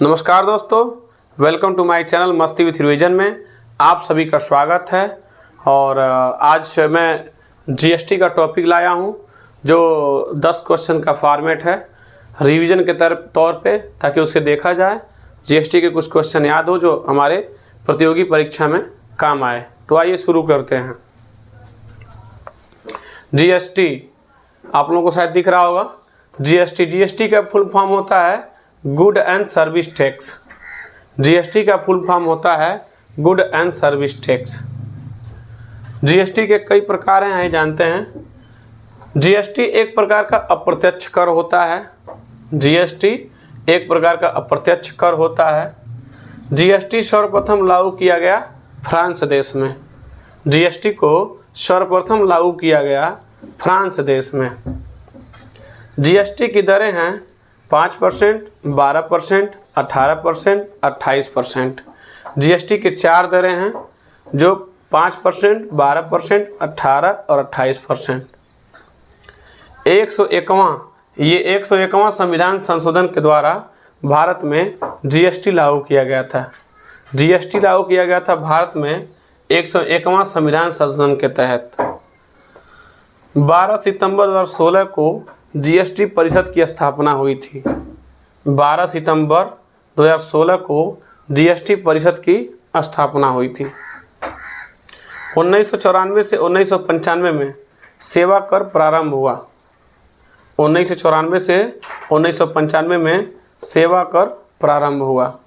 नमस्कार दोस्तों, welcome to my channel मस्ती विथ रिवीजन में आप सभी का स्वागत है। और आज मैं जीएसटी का टॉपिक लाया हूं जो 10 क्वेश्चन का फॉर्मेट है रिवीजन के तौर पे, ताकि उसे देखा जाए, जीएसटी के कुछ क्वेश्चन याद हो जो हमारे प्रतियोगी परीक्षा में काम आए। तो आइए शुरू करते हैं। जीएसटी आप लोगों को शायद दिख रहा होगा। जीएसटी का फुल फॉर्म होता है good and service tax. GST का फुल फॉर्म होता है good and service tax. GST के कई प्रकार हैं, जानते हैं। जीएसटी एक प्रकार का अप्रत्यक्ष कर होता है। जीएसटी एक प्रकार का अप्रत्यक्ष कर होता है। जीएसटी सर्वप्रथम लागू किया गया फ्रांस देश में। जीएसटी को सर्वप्रथम लागू किया गया फ्रांस देश में। जीएसटी की दरें हैं 5%, 12%, 18%, 28%। जीएसटी के 4 दरें हैं जो 5%, 12%, 18 और 28%। 101वां संविधान संशोधन के द्वारा भारत में जीएसटी लागू किया गया था। जीएसटी लागू किया गया था भारत में 101वां संविधान संशोधन के तहत। 12 सितंबर 2016 को जीएसटी परिषद की स्थापना हुई थी। 12 सितंबर 2016 को जीएसटी परिषद की स्थापना हुई थी। 1994 से 1995 में सेवा कर प्रारंभ हुआ। 1994 से 1995 में सेवा कर प्रारंभ हुआ।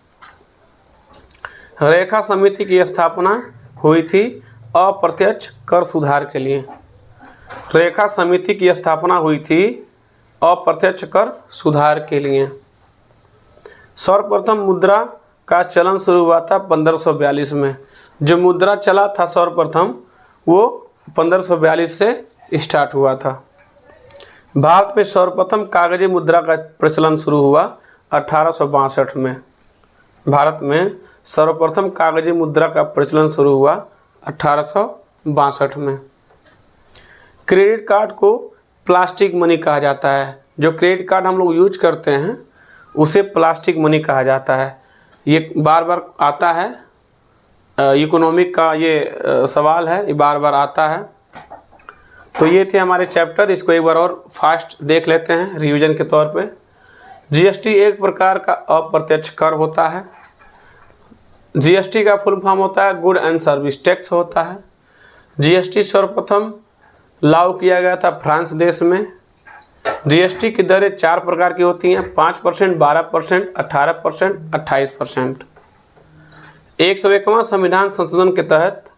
रेखा समिति की स्थापना हुई थी अप्रत्यक्ष कर सुधार के लिए। रेखा समिति की स्थापना हुई थी अप्रत्यक्ष कर सुधार के लिए। सर्वप्रथम मुद्रा का चलन शुरू हुआ था 1542 में। जो मुद्रा चला था सर्वप्रथम वो 1542 से स्टार्ट हुआ था। भारत में सर्वप्रथम कागजी मुद्रा का प्रचलन शुरू हुआ 1862 में। भारत में सर्वप्रथम कागजी मुद्रा का प्रचलन शुरू हुआ 1862 में। क्रेडिट कार्ड को प्लास्टिक मनी कहा जाता है। जो क्रेडिट कार्ड हम लोग यूज करते हैं उसे प्लास्टिक मनी कहा जाता है। ये बार बार आता है, इकोनॉमिक का ये सवाल है, ये बार बार आता है। तो ये थे हमारे चैप्टर, इसको एक बार और फास्ट देख लेते हैं रिवीजन के तौर पे। जीएसटी एक प्रकार का अप्रत्यक्ष कर होता है। जीएसटी का फुल फॉर्म होता है गुड एंड सर्विस टैक्स होता है। जीएसटी सर्वप्रथम लागू किया गया था फ्रांस देश में। जीएसटी की दरें 4 प्रकार की होती हैं, 5%, 12%, 18%, 28%। 101वां संविधान संशोधन के तहत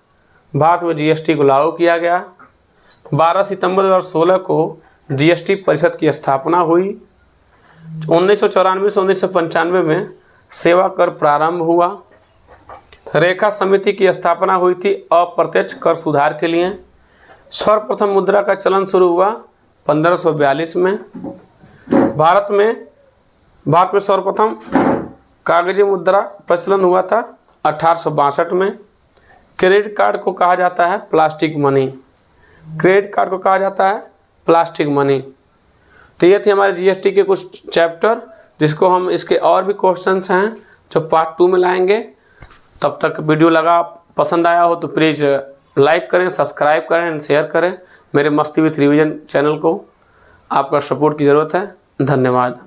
भारत में जीएसटी को लागू किया गया। 12 सितंबर 2016 को जीएसटी परिषद की स्थापना हुई। 1994 से 1995 में सेवा कर प्रारंभ हुआ। रेखा समिति की स्थापना हुई थी अप्रत्यक्ष कर सुधार के लिए। सर्वप्रथम मुद्रा का चलन शुरू हुआ 1542 में। भारत में सर्वप्रथम कागजी मुद्रा प्रचलन हुआ था 1862 में। क्रेडिट कार्ड को कहा जाता है प्लास्टिक मनी। क्रेडिट कार्ड को कहा जाता है प्लास्टिक मनी। तो ये थे हमारे जीएसटी के कुछ चैप्टर, जिसको हम इसके और भी क्वेश्चंस हैं जो पार्ट 2 में लाएंगे। तब तक वीडियो पसंद आया हो तो प्लीज़ लाइक करें, सब्सक्राइब करें एंड शेयर करें। मेरे मस्ती विथ रिवीजन चैनल को आपका सपोर्ट की ज़रूरत है। धन्यवाद।